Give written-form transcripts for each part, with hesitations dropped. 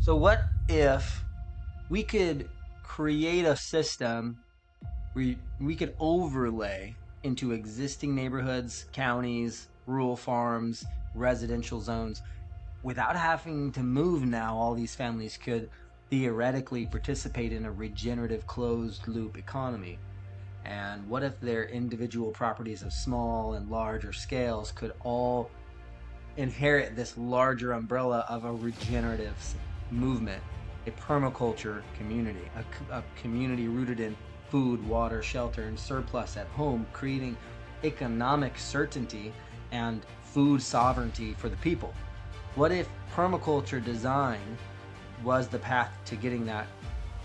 So what if we could create a system where we could overlay into existing neighborhoods, counties, rural farms, residential zones without having to move now? All these families could theoretically participate in a regenerative closed loop economy. And what if their individual properties of small and larger scales could all inherit this larger umbrella of a regenerative movement, a permaculture community, a community rooted in food, water, shelter, and surplus at home, creating economic certainty and food sovereignty for the people? What if permaculture design was the path to getting that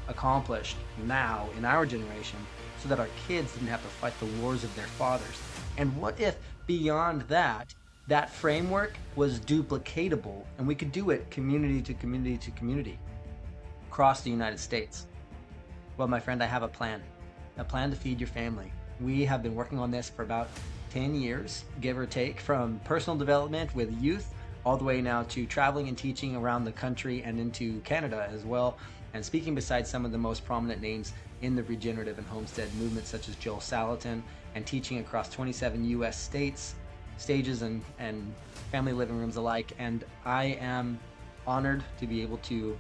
accomplished now in our generation so that our kids didn't have to fight the wars of their fathers? And what if beyond that, that framework was duplicatable and we could do it community to community to community across the United States? Well, my friend, I have a plan to feed your family. We have been working on this for about 10 years, give or take, from personal development with youth all the way now to traveling and teaching around the country and into Canada as well, and speaking beside some of the most prominent names in the regenerative and homestead movement, such as Joel Salatin, and teaching across 27 US states, stages, and family living rooms alike. And I am honored to be able to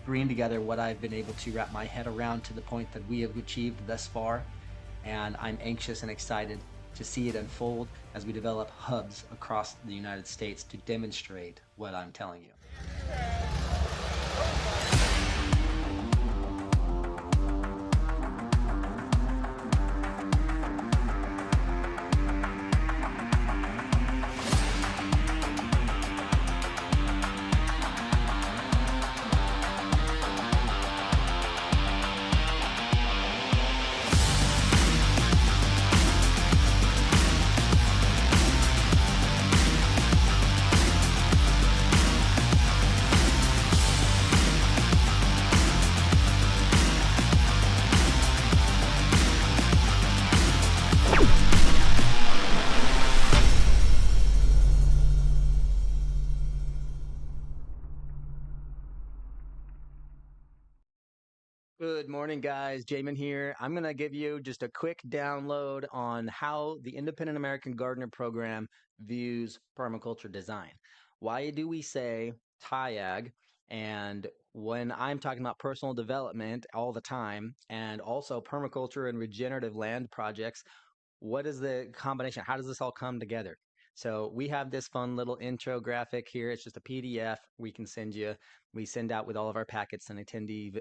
bring together what I've been able to wrap my head around to the point that we have achieved thus far. And I'm anxious and excited to see it unfold as we develop hubs across the United States to demonstrate what I'm telling you. Good morning, guys. Jamon here. I'm going to give you just a quick download on how the Independent American Gardener Program views permaculture design. Why do we say TIAG? And when I'm talking about personal development all the time, and also permaculture and regenerative land projects, what is the combination? How does this all come together? So we have this fun little intro graphic here. It's just a PDF we can send you. We send out with all of our packets and attendee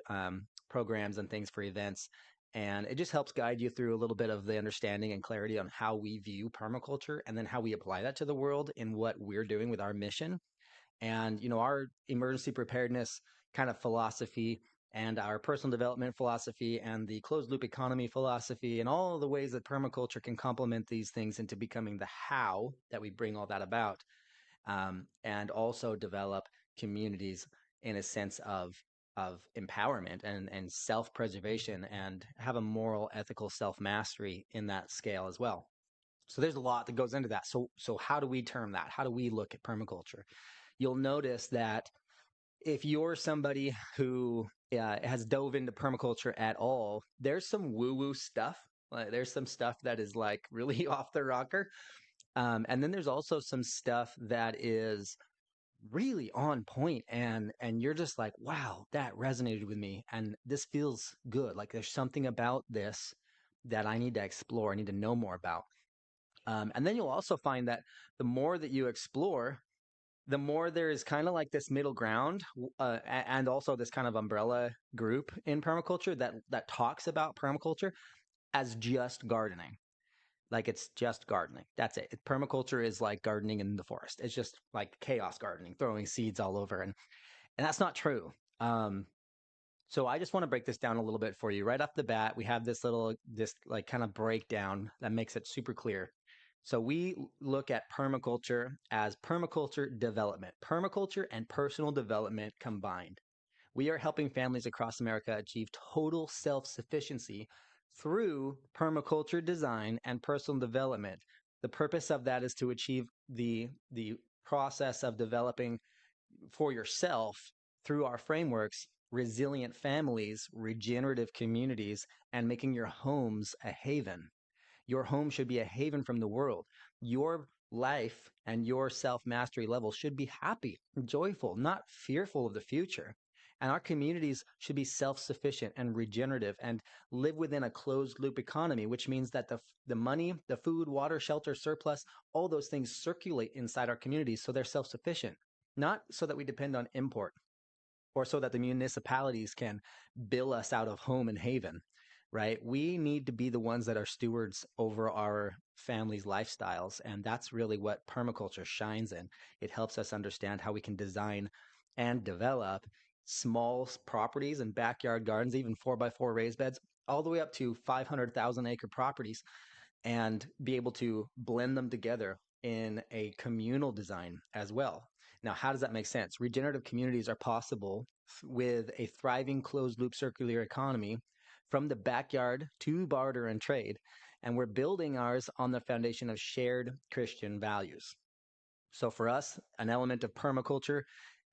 programs and things for events. And it just helps guide you through a little bit of the understanding and clarity on how we view permaculture and then how we apply that to the world in what we're doing with our mission. And, our emergency preparedness kind of philosophy and our personal development philosophy and the closed loop economy philosophy and all of the ways that permaculture can complement these things into becoming the how that we bring all that about, and also develop communities in a sense of empowerment and self-preservation and have a moral, ethical self-mastery in that scale as well. So there's a lot that goes into that. So how do we term that? How do we look at permaculture? You'll notice that if you're somebody who has dove into permaculture at all, there's some woo-woo stuff. Like, there's some stuff that is like really off the rocker. And then there's also some stuff that is really on point, and you're just like, wow, that resonated with me and this feels good. Like there's something about this that I need to explore, I need to know more about. And then you'll also find that the more that you explore, the more there is kind of like this middle ground, and also this kind of umbrella group in permaculture that talks about permaculture as just gardening. Like it's just gardening. That's it. Permaculture is like gardening in the forest. It's just like chaos gardening, throwing seeds all over, and that's not true. So I just want to break this down a little bit for you right off the bat. We have this like kind of breakdown that makes it super clear. So we look at permaculture as permaculture development, permaculture and personal development combined. We are helping families across America achieve total self-sufficiency through permaculture design and personal development. The purpose of that is to achieve the process of developing for yourself through our frameworks, resilient families, regenerative communities, and making your homes a haven. Your home should be a haven from the world. Your life and your self mastery level should be happy, joyful, not fearful of the future. And our communities should be self sufficient and regenerative and live within a closed loop economy, which means that the money, the food, water, shelter, surplus, all those things circulate inside our communities so they're self sufficient, not so that we depend on import or so that the municipalities can bill us out of home and haven, right? We need to be the ones that are stewards over our families' lifestyles. And that's really what permaculture shines in. It helps us understand how we can design and develop small properties and backyard gardens, even 4x4 raised beds, all the way up to 500,000 acre properties, and be able to blend them together in a communal design as well. Now, how does that make sense? Regenerative communities are possible with a thriving closed loop circular economy from the backyard to barter and trade. And we're building ours on the foundation of shared Christian values. So for us, an element of permaculture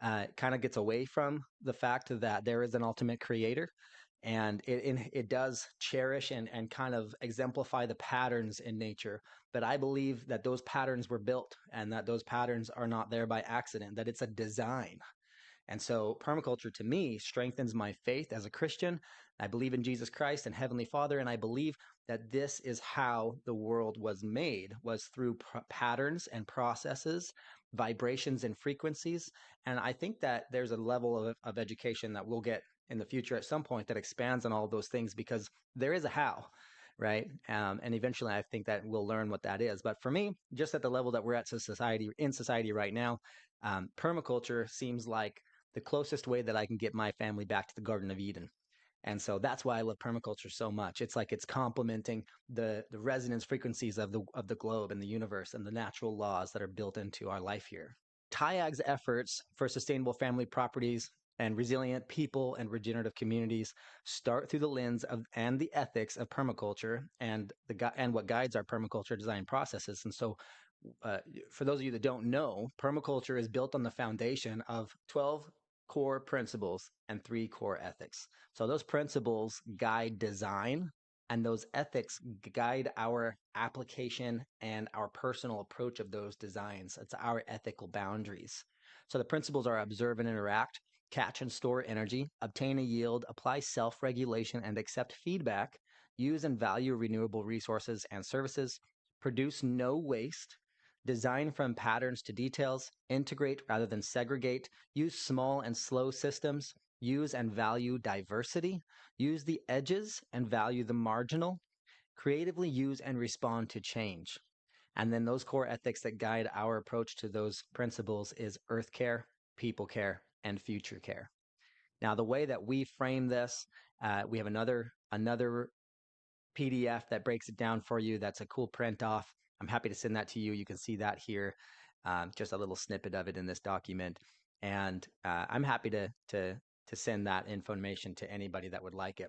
kind of gets away from the fact that there is an ultimate creator, and it does cherish and kind of exemplify the patterns in nature. But I believe that those patterns were built and that those patterns are not there by accident, that it's a design. And so permaculture to me strengthens my faith as a Christian. I believe in Jesus Christ and Heavenly Father, and I believe that this is how the world was made, was through patterns and processes, vibrations and frequencies. And I think that there's a level of education that we'll get in the future at some point that expands on all of those things, because there is a how, right? And eventually I think that we'll learn what that is. But for me, just at the level that we're at in society right now, permaculture seems like the closest way that I can get my family back to the Garden of Eden. And so that's why I love permaculture so much. It's like it's complementing the resonance frequencies of the globe and the universe and the natural laws that are built into our life here. TIAG's efforts for sustainable family properties and resilient people and regenerative communities start through the lens of and the ethics of permaculture and what guides our permaculture design processes. And so for those of you that don't know, permaculture is built on the foundation of 12 core principles and 3 core ethics. So those principles guide design, and those ethics guide our application and our personal approach of those designs. It's our ethical boundaries. So the principles are observe and interact, catch and store energy, obtain a yield, apply self-regulation and accept feedback, use and value renewable resources and services, produce no waste, design from patterns to details, integrate rather than segregate, use small and slow systems, use and value diversity, use the edges and value the marginal, creatively use and respond to change. And then those core ethics that guide our approach to those principles is earth care, people care, and future care. Now, the way that we frame this, we have another PDF that breaks it down for you. That's a cool print off. I'm happy to send that to you. You can see that here, just a little snippet of it in this document. And I'm happy to send that information to anybody that would like it.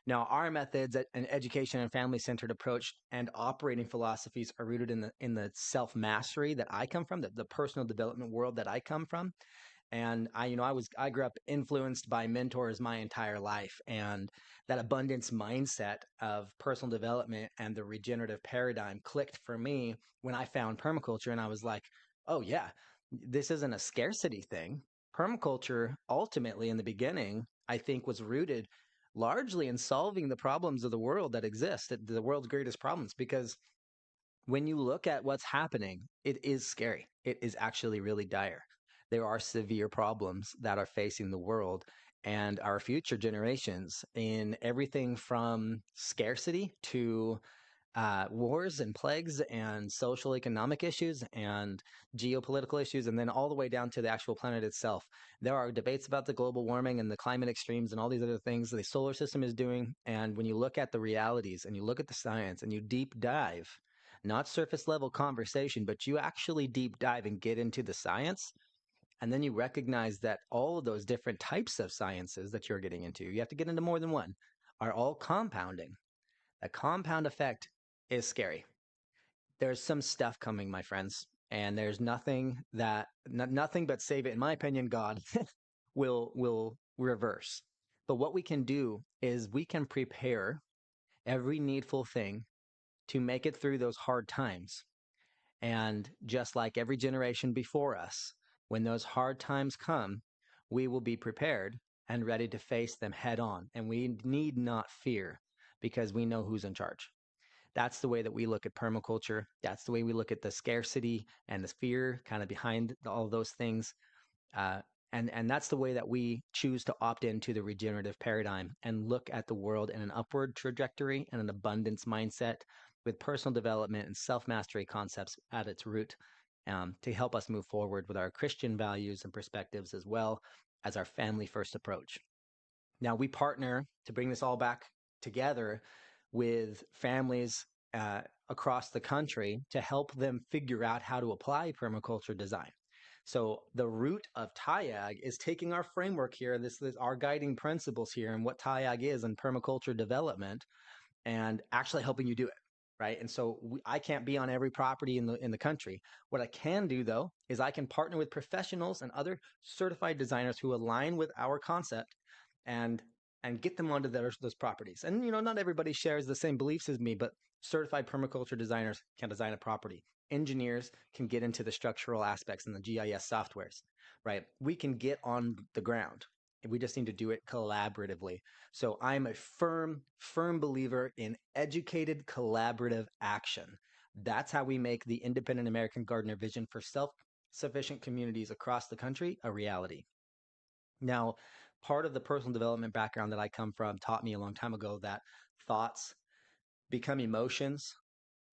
Now, our methods, an education and family-centered approach and operating philosophies are rooted in the self-mastery that I come from, the personal development world that I come from. And I grew up influenced by mentors my entire life, and that abundance mindset of personal development and the regenerative paradigm clicked for me when I found permaculture. And I was like, oh yeah, this isn't a scarcity thing. Permaculture ultimately in the beginning, I think, was rooted largely in solving the problems of the world that exist, the world's greatest problems, because when you look at what's happening, it is scary. It is actually really dire. There are severe problems that are facing the world and our future generations in everything from scarcity to wars and plagues and social economic issues and geopolitical issues, and then all the way down to the actual planet itself. There are debates about the global warming and the climate extremes and all these other things the solar system is doing. And when you look at the realities and you look at the science and you deep dive, not surface level conversation, but you actually deep dive and get into the science, and then you recognize that all of those different types of sciences that you're getting into, you have to get into more than one, are all compounding. A compound effect is scary. There's some stuff coming, my friends, and there's nothing but save it, in my opinion, God will reverse. But what we can do is we can prepare every needful thing to make it through those hard times. And just like every generation before us, when those hard times come, we will be prepared and ready to face them head on. And we need not fear because we know who's in charge. That's the way that we look at permaculture. That's the way we look at the scarcity and the fear kind of behind all of those things. Uh, and that's the way that we choose to opt into the regenerative paradigm and look at the world in an upward trajectory and an abundance mindset with personal development and self-mastery concepts at its root, to help us move forward with our Christian values and perspectives as well as our family first approach. Now, we partner to bring this all back together with families across the country to help them figure out how to apply permaculture design. So the root of TIAG is taking our framework here, this is our guiding principles here, and what TIAG is and permaculture development, and actually helping you do it, right? And so I can't be on every property in the country. What I can do though is I can partner with professionals and other certified designers who align with our concept and get them onto those properties. And not everybody shares the same beliefs as me, but certified permaculture designers can design a property. Engineers can get into the structural aspects and the GIS softwares, right? We can get on the ground. We just need to do it collaboratively. So I'm a firm believer in educated collaborative action. That's how we make the independent American gardener vision for self-sufficient communities across the country a reality. Now, part of the personal development background that I come from taught me a long time ago that thoughts become emotions,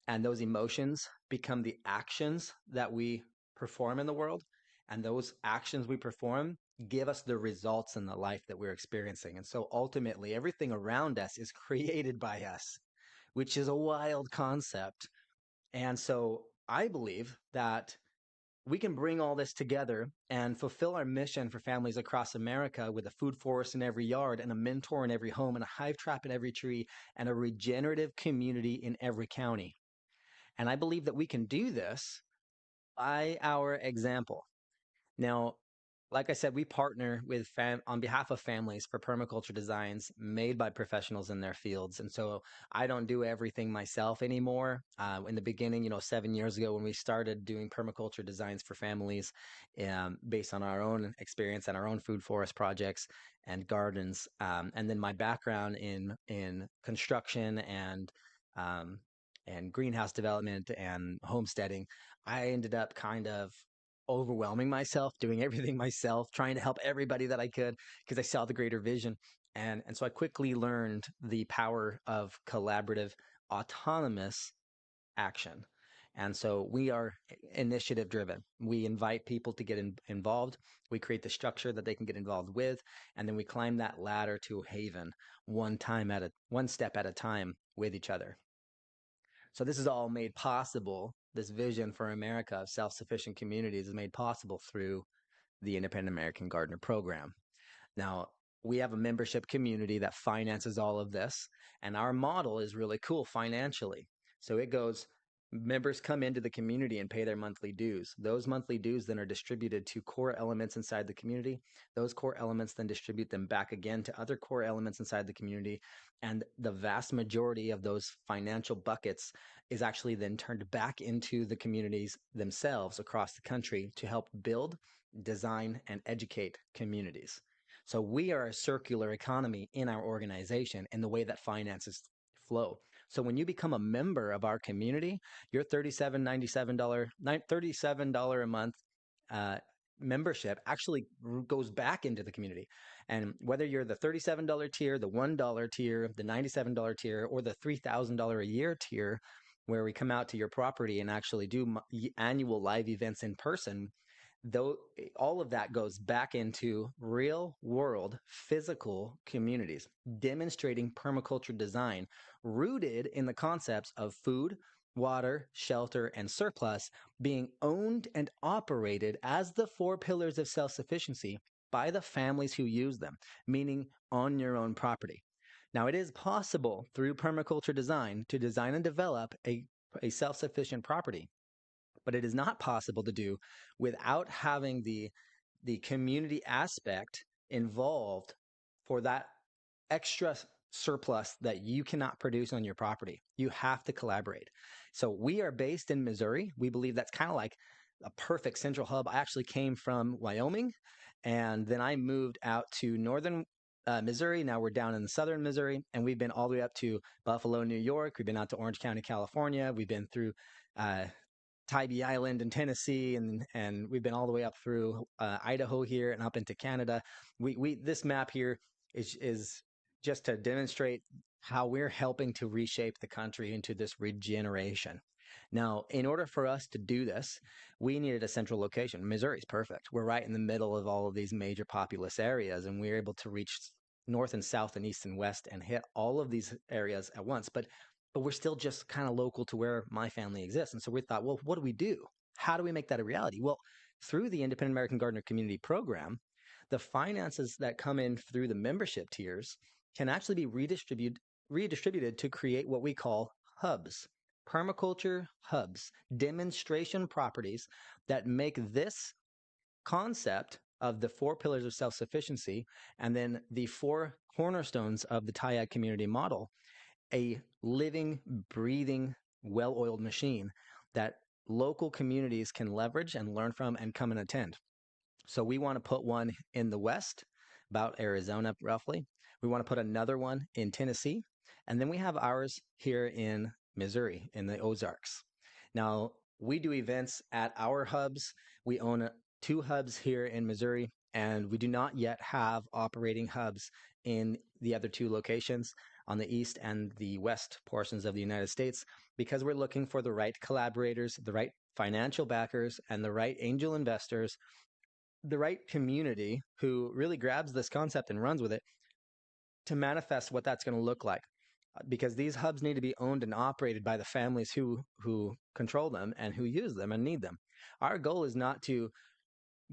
and those emotions become the actions that we perform in the world. And those actions we perform give us the results in the life that we're experiencing. And so ultimately, everything around us is created by us, which is a wild concept. And so I believe that we can bring all this together and fulfill our mission for families across America with a food forest in every yard and a mentor in every home and a hive trap in every tree and a regenerative community in every county. And I believe that we can do this by our example. Now, like I said, we partner with on behalf of families for permaculture designs made by professionals in their fields. And so I don't do everything myself anymore. In the beginning, 7 years ago when we started doing permaculture designs for families, based on our own experience and our own food forest projects and gardens. And then my background in construction and greenhouse development and homesteading, I ended up kind of overwhelming myself, doing everything myself, trying to help everybody that I could because I saw the greater vision. And so I quickly learned the power of collaborative, autonomous action. And so we are initiative driven. We invite people to get involved. We create the structure that they can get involved with. And then we climb that ladder to Haven one step at a time with each other. So this is all made possible. This vision for America of self-sufficient communities is made possible through the Independent American Gardener Program. Now, we have a membership community that finances all of this, and our model is really cool financially. So it goes, members come into the community and pay their monthly dues. Those monthly dues then are distributed to core elements inside the community. Those core elements then distribute them back again to other core elements inside the community. And the vast majority of those financial buckets is actually then turned back into the communities themselves across the country to help build, design, and educate communities. So we are a circular economy in our organization in the way that finances flow. So when you become a member of our community, your $37 a month membership actually goes back into the community. And whether you're the $37 tier, the $1 tier, the $97 tier, or the $3,000 a year tier, where we come out to your property and actually do annual live events in person, though all of that goes back into real world physical communities, demonstrating permaculture design rooted in the concepts of food, water, shelter, and surplus being owned and operated as the 4 pillars of self-sufficiency by the families who use them, meaning on your own property. Now, it is possible through permaculture design to design and develop a self-sufficient property, but it is not possible to do without having the community aspect involved for that extra surplus that you cannot produce on your property. You have to collaborate. So we are based in Missouri. We believe that's kind of like a perfect central hub. I actually came from Wyoming, and then I moved out to northern Missouri. Now we're down in the southern Missouri, and we've been all the way up to Buffalo, New York. We've been out to Orange County, California. We've been through uh, Tybee Island in Tennessee, and we've been all the way up through Idaho here and up into Canada. We this map here is just to demonstrate how we're helping to reshape the country into this regeneration. Now, in order for us to do this, we needed a central location. Missouri's perfect. We're right in the middle of all of these major populous areas, and we're able to reach north and south and east and west and hit all of these areas at once. But we're still just kind of local to where my family exists. And so we thought, well, what do we do? How do we make that a reality? Well, through the Independent American Gardener Community Program, the finances that come in through the membership tiers can actually be redistributed to create what we call hubs, permaculture hubs, demonstration properties that make this concept of the 4 pillars of self-sufficiency and then the 4 cornerstones of the TIAG community model a living, breathing, well-oiled machine that local communities can leverage and learn from and come and attend. So we want to put one in the West, about Arizona roughly. We want to put another one in Tennessee. And then we have ours here in Missouri, in the Ozarks. Now, we do events at our hubs. We own 2 hubs here in Missouri, and we do not yet have operating hubs in the other 2 locations on the east and the west portions of the United States because we're looking for the right collaborators, the right financial backers, and the right angel investors, the right community who really grabs this concept and runs with it to manifest what that's going to look like. Because these hubs need to be owned and operated by the families who control them and who use them and need them. Our goal is not to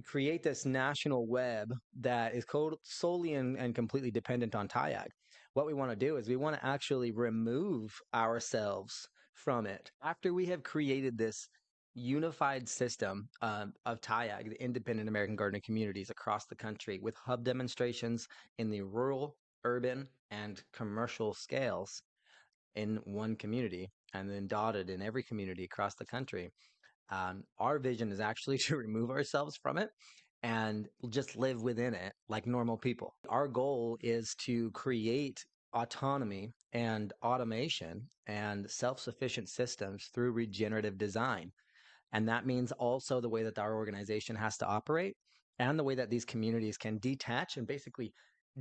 create this national web that is solely and completely dependent on TIAG. What we want to do is we want to actually remove ourselves from it. After we have created this unified system of TIAG, the Independent American Gardening Communities across the country, with hub demonstrations in the rural, urban, and commercial scales in one community, and then dotted in every community across the country, our vision is actually to remove ourselves from it and just live within it like normal people. Our goal is to create autonomy and automation and self-sufficient systems through regenerative design. And that means also the way that our organization has to operate and the way that these communities can detach and basically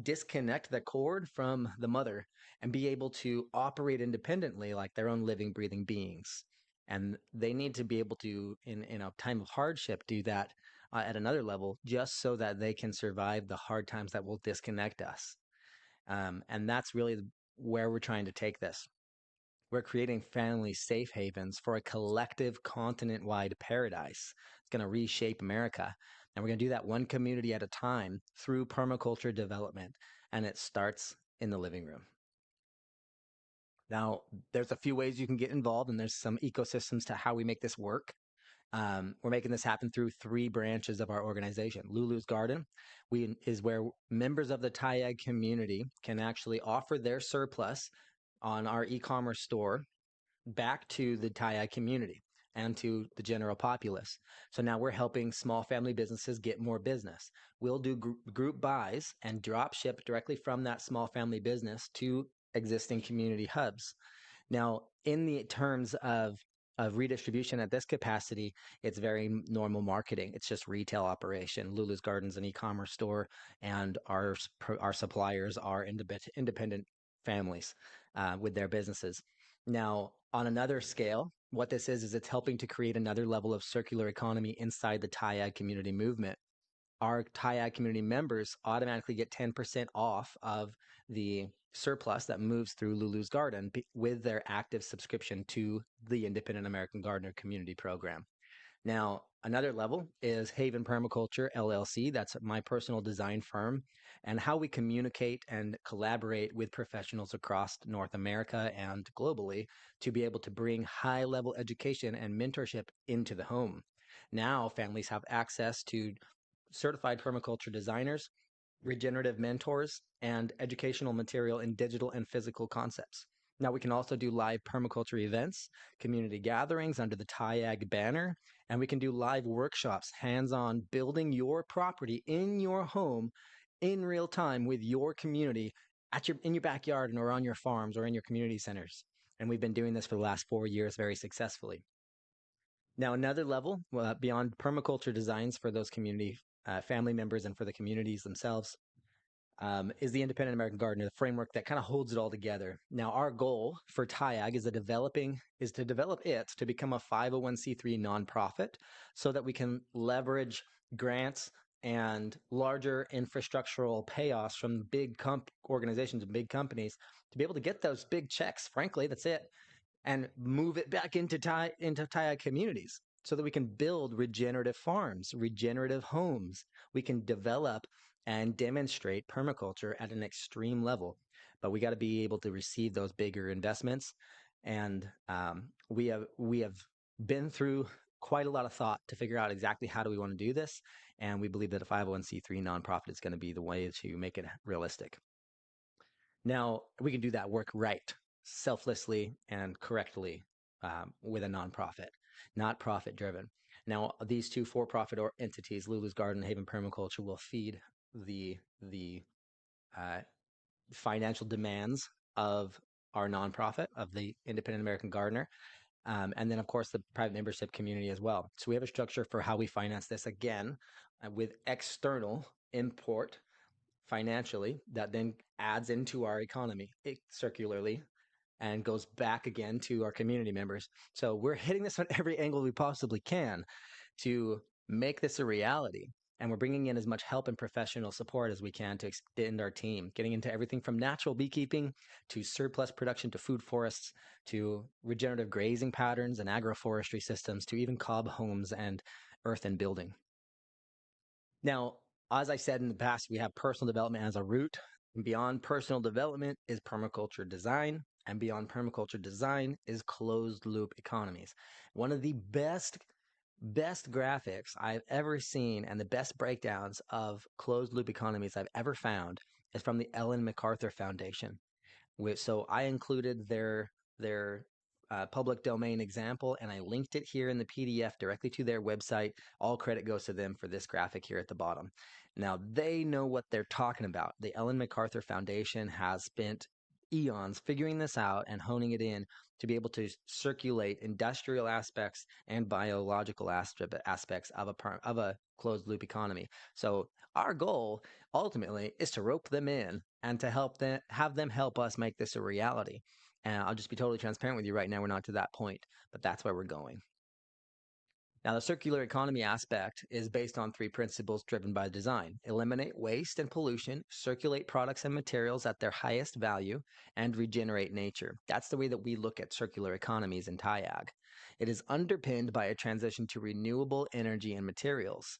disconnect the cord from the mother and be able to operate independently like their own living, breathing beings. And they need to be able to, in a time of hardship, do that at another level just so that they can survive the hard times that will disconnect us. And that's really where we're trying to take this. We're creating family safe havens for a collective continent-wide paradise. It's going to reshape America. And we're going to do that one community at a time through permaculture development. And it starts in the living room. Now, there's a few ways you can get involved, and there's some ecosystems to how we make this work. We're making this happen through 3 branches of our organization. Lulu's Garden is where members of the TIAG community can actually offer their surplus on our e-commerce store back to the TIAG community and to the general populace. So now we're helping small family businesses get more business. We'll do group buys and drop ship directly from that small family business to existing community hubs. Now, in the terms of redistribution at this capacity, it's very normal marketing. It's just retail operation. Lulu's Garden's an e-commerce store, and our suppliers are independent families with their businesses. Now, on another scale, what this is it's helping to create another level of circular economy inside the TIAG community movement. Our TIAG community members automatically get 10% off of the surplus that moves through Lulu's Garden with their active subscription to the Independent American Gardener Community Program. Now, another level is Haven Permaculture LLC. That's my personal design firm, and how we communicate and collaborate with professionals across North America and globally to be able to bring high-level education and mentorship into the home. Now, families have access to certified permaculture designers regenerative mentors, and educational material in digital and physical concepts. Now, we can also do live permaculture events, community gatherings under the TIAG banner, and we can do live workshops, hands-on, building your property in your home in real time with your community in your backyard or on your farms or in your community centers. And we've been doing this for the last 4 years very successfully. Now, another level beyond permaculture designs for those community family members and for the communities themselves is the Independent American Gardener, the framework that kind of holds it all together. Now, our goal for TIAG is to develop it to become a 501c3 nonprofit so that we can leverage grants and larger infrastructural payoffs from big organizations and big companies to be able to get those big checks. Frankly, that's it, and move it back into TIAG communities so that we can build regenerative farms, regenerative homes. We can develop and demonstrate permaculture at an extreme level, but we got to be able to receive those bigger investments. And we have been through quite a lot of thought to figure out exactly how do we want to do this. And we believe that a 501c3 nonprofit is going to be the way to make it realistic. Now, we can do that work right, selflessly and correctly with a nonprofit, not profit driven. Now, these two for-profit entities, Lulu's Garden and Haven Permaculture, will feed the financial demands of our nonprofit, of the Independent American Gardener, and then, of course, the private membership community as well. So we have a structure for how we finance this, again, with external import financially that then adds into our economy circularly and goes back again to our community members. So we're hitting this on every angle we possibly can to make this a reality. And we're bringing in as much help and professional support as we can to extend our team, getting into everything from natural beekeeping to surplus production to food forests to regenerative grazing patterns and agroforestry systems to even cob homes and earth and building. Now, as I said in the past, we have personal development as a root. And beyond personal development is permaculture design. And beyond permaculture design is closed loop economies. One of the best graphics I've ever seen and the best breakdowns of closed loop economies I've ever found is from the Ellen MacArthur Foundation. So I included their public domain example, and I linked it here in the PDF directly to their website. All credit goes to them for this graphic here at the bottom. Now, they know what they're talking about. The Ellen MacArthur Foundation has spent eons figuring this out and honing it in to be able to circulate industrial aspects and biological aspects of a closed loop economy. So our goal ultimately is to rope them in and to have them help us make this a reality. And I'll just be totally transparent with you right now. We're not to that point, but that's where we're going. Now, the circular economy aspect is based on 3 principles driven by design: eliminate waste and pollution, circulate products and materials at their highest value, and regenerate nature. That's the way that we look at circular economies in TIAG. It is underpinned by a transition to renewable energy and materials.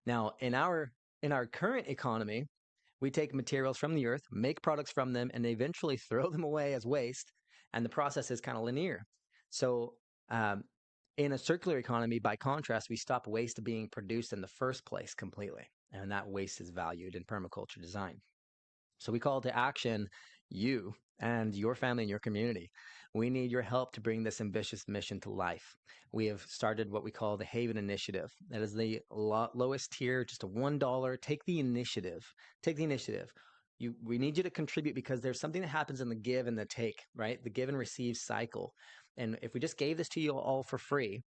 Now, in our current economy, we take materials from the earth, make products from them, and eventually throw them away as waste. And the process is kind of linear. So in a circular economy, by contrast, we stop waste being produced in the first place completely. And that waste is valued in permaculture design. So we call to action you and your family and your community. We need your help to bring this ambitious mission to life. We have started what we call the Haven Initiative. That is the lowest tier, just a $1. Take the initiative. Take the initiative. We need you to contribute because there's something that happens in the give and the take, right? The give and receive cycle. And if we just gave this to you all for free,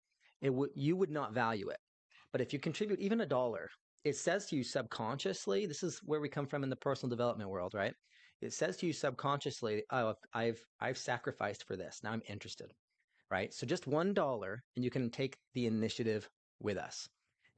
you would not value it. But if you contribute even $1, it says to you subconsciously, this is where we come from in the personal development world, right? It says to you subconsciously, oh, I've sacrificed for this. Now I'm interested, right? So just $1 and you can take the initiative with us.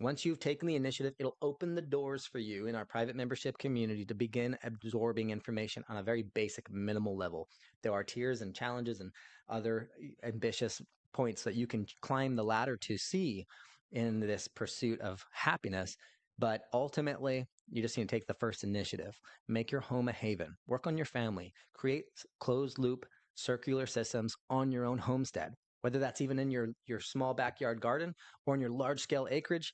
Once you've taken the initiative, it'll open the doors for you in our private membership community to begin absorbing information on a very basic, minimal level. There are tiers and challenges and other ambitious points that you can climb the ladder to see in this pursuit of happiness. But ultimately, you just need to take the first initiative. Make your home a haven. Work on your family. Create closed loop circular systems on your own homestead, whether that's even in your small backyard garden or in your large scale acreage.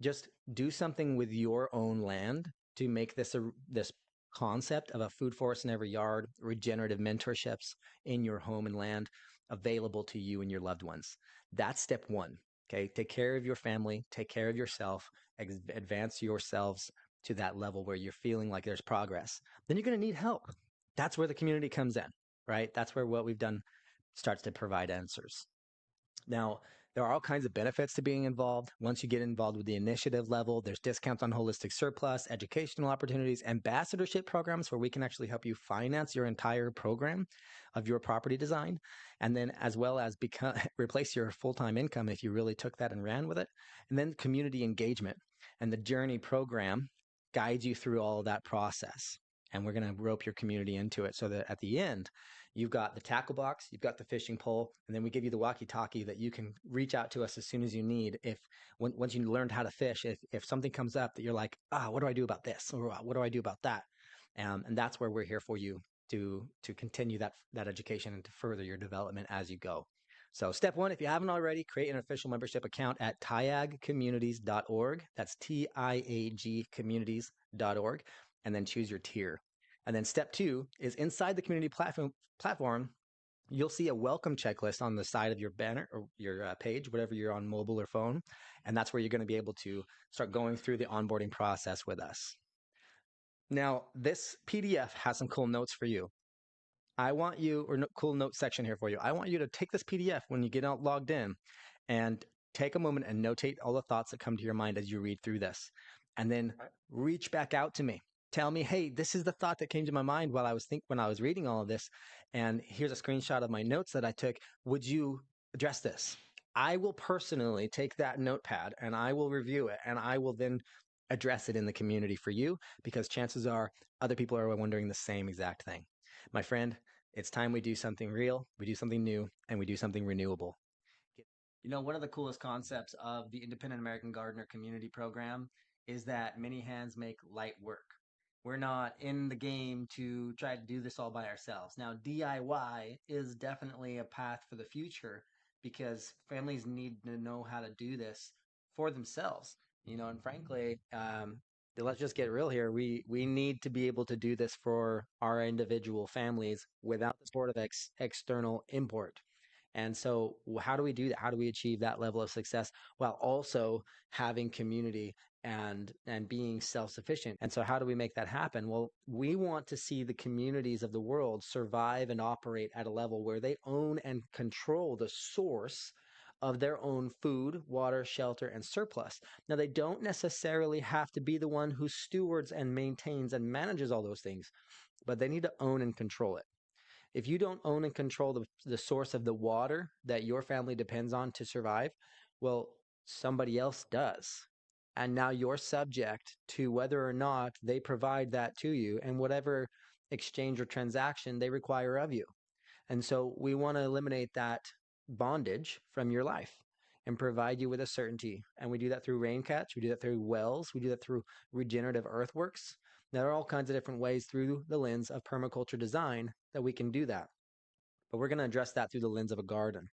Just do something with your own land to make this concept of a food forest in every yard, regenerative mentorships in your home and land available to you and your loved ones. That's step one. Okay, take care of your family, take care of yourself, advance yourselves to that level where you're feeling like there's progress. Then you're going to need help. That's where the community comes in, right? That's where what we've done starts to provide answers. Now, there are all kinds of benefits to being involved. Once you get involved with the initiative level, there's discounts on holistic surplus, educational opportunities, ambassadorship programs where we can actually help you finance your entire program of your property design. And then as well as replace your full-time income if you really took that and ran with it. And then community engagement and the Journey program guides you through all of that process. And we're going to rope your community into it so that at the end, you've got the tackle box, you've got the fishing pole, and then we give you the walkie-talkie that you can reach out to us as soon as you need. Once you learned how to fish, if something comes up that you're like, what do I do about this, or what do I do about that, and that's where we're here for you to continue that education and to further your development as you go. So step one, if you haven't already, create an official membership account at tiagcommunities.org. That's TIAG communities.org, and then choose your tier. And then step two is inside the community platform, you'll see a welcome checklist on the side of your banner or your page, whatever you're on, mobile or phone. And that's where you're going to be able to start going through the onboarding process with us. Now, this PDF has some cool notes for you. I want you, or cool notes section here for you. I want you to take this PDF when you get out logged in and take a moment and notate all the thoughts that come to your mind as you read through this. And then reach back out to me. Tell me, hey, this is the thought that came to my mind when I was reading all of this. And here's a screenshot of my notes that I took. Would you address this? I will personally take that notepad and I will review it and I will then address it in the community for you, because chances are other people are wondering the same exact thing. My friend, it's time we do something real, we do something new, and we do something renewable. You know, one of the coolest concepts of the Independent American Gardener Community Program is that many hands make light work. We're not in the game to try to do this all by ourselves. Now, DIY is definitely a path for the future because families need to know how to do this for themselves. You know, and frankly, let's just get real here. We need to be able to do this for our individual families without the support of external import. And so how do we do that? How do we achieve that level of success while also having community and being self-sufficient? And so how do we make that happen? Well, we want to see the communities of the world survive and operate at a level where they own and control the source of their own food, water, shelter, and surplus. Now, they don't necessarily have to be the one who stewards and maintains and manages all those things, but they need to own and control it. If you don't own and control the source of the water that your family depends on to survive, well, somebody else does. And now you're subject to whether or not they provide that to you and whatever exchange or transaction they require of you. And so we want to eliminate that bondage from your life and provide you with a certainty. And we do that through rain catch. We do that through wells. We do that through regenerative earthworks. There are all kinds of different ways through the lens of permaculture design that we can do that. But we're going to address that through the lens of a garden.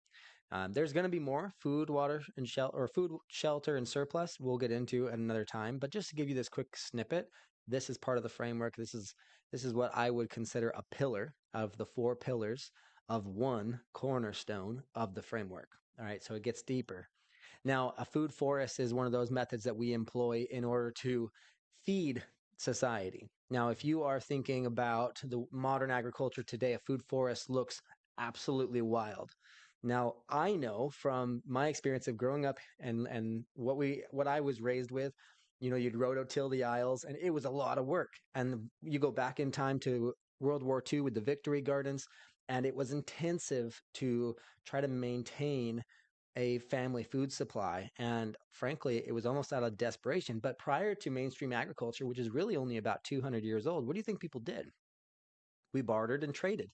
There's going to be more food, water, and food, shelter, and surplus we'll get into at another time. But just to give you this quick snippet, this is part of the framework. This is what I would consider a pillar of the 4 pillars of one cornerstone of the framework. All right, so it gets deeper. Now, a food forest is one of those methods that we employ in order to feed society. Now, if you are thinking about the modern agriculture today, a food forest looks absolutely wild. Now, I know from my experience of growing up and what I was raised with, you know, you'd rototill the aisles and it was a lot of work. And you go back in time to World War II with the Victory Gardens, and it was intensive to try to maintain a family food supply. And frankly, it was almost out of desperation. But prior to mainstream agriculture, which is really only about 200 years old, what do you think people did? We bartered and traded.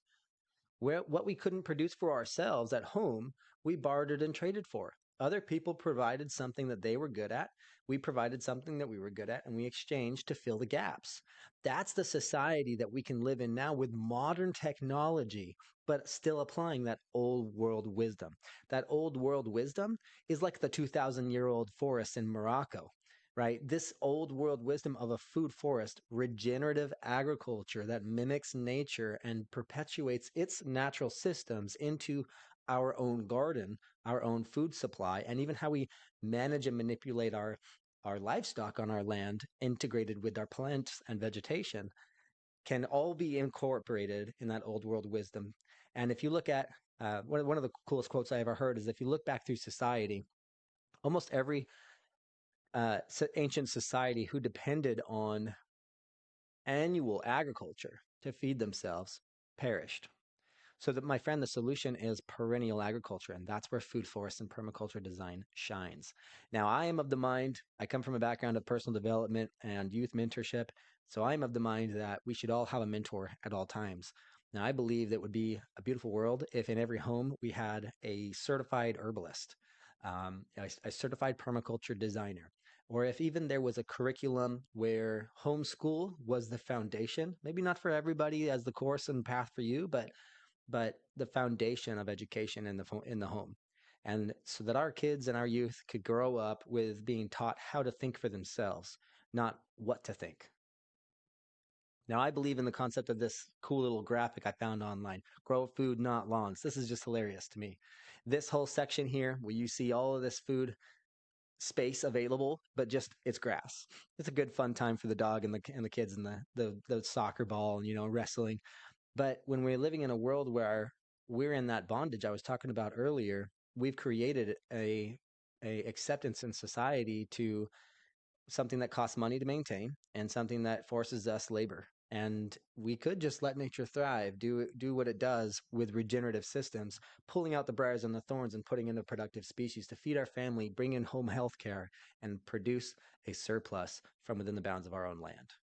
What we couldn't produce for ourselves at home, we bartered and traded for. Other people provided something that they were good at. We provided something that we were good at, and we exchanged to fill the gaps. That's the society that we can live in now with modern technology, but still applying that old world wisdom. That old world wisdom is like the 2,000-year-old forests in Morocco. right? This old world wisdom of a food forest, regenerative agriculture that mimics nature and perpetuates its natural systems into our own garden, our own food supply, and even how we manage and manipulate our livestock on our land integrated with our plants and vegetation can all be incorporated in that old world wisdom. And if you look at one of the coolest quotes I ever heard is if you look back through society, almost every ancient society who depended on annual agriculture to feed themselves perished. So that, my friend, the solution is perennial agriculture, and that's where food forest and permaculture design shines. Now, I am of the mind, I come from a background of personal development and youth mentorship, so I'm of the mind that we should all have a mentor at all times. Now, I believe that it would be a beautiful world if in every home we had a certified herbalist, a certified permaculture designer, or if even there was a curriculum where homeschool was the foundation, maybe not for everybody as the course and path for you, but the foundation of education in the home, and so that our kids and our youth could grow up with being taught how to think for themselves, not what to think. Now, I believe in the concept of this cool little graphic I found online: grow food, not lawns. This is just hilarious to me. This whole section here, where you see all of this food space available, but just it's grass. It's a good fun time for the dog and the kids and the soccer ball and wrestling. But when we're living in a world where we're in that bondage I was talking about earlier, we've created a acceptance in society to something that costs money to maintain and something that forces us labor. And we could just let nature thrive, do what it does with regenerative systems, pulling out the briars and the thorns and putting in a productive species to feed our family, bring in home health care, and produce a surplus from within the bounds of our own land.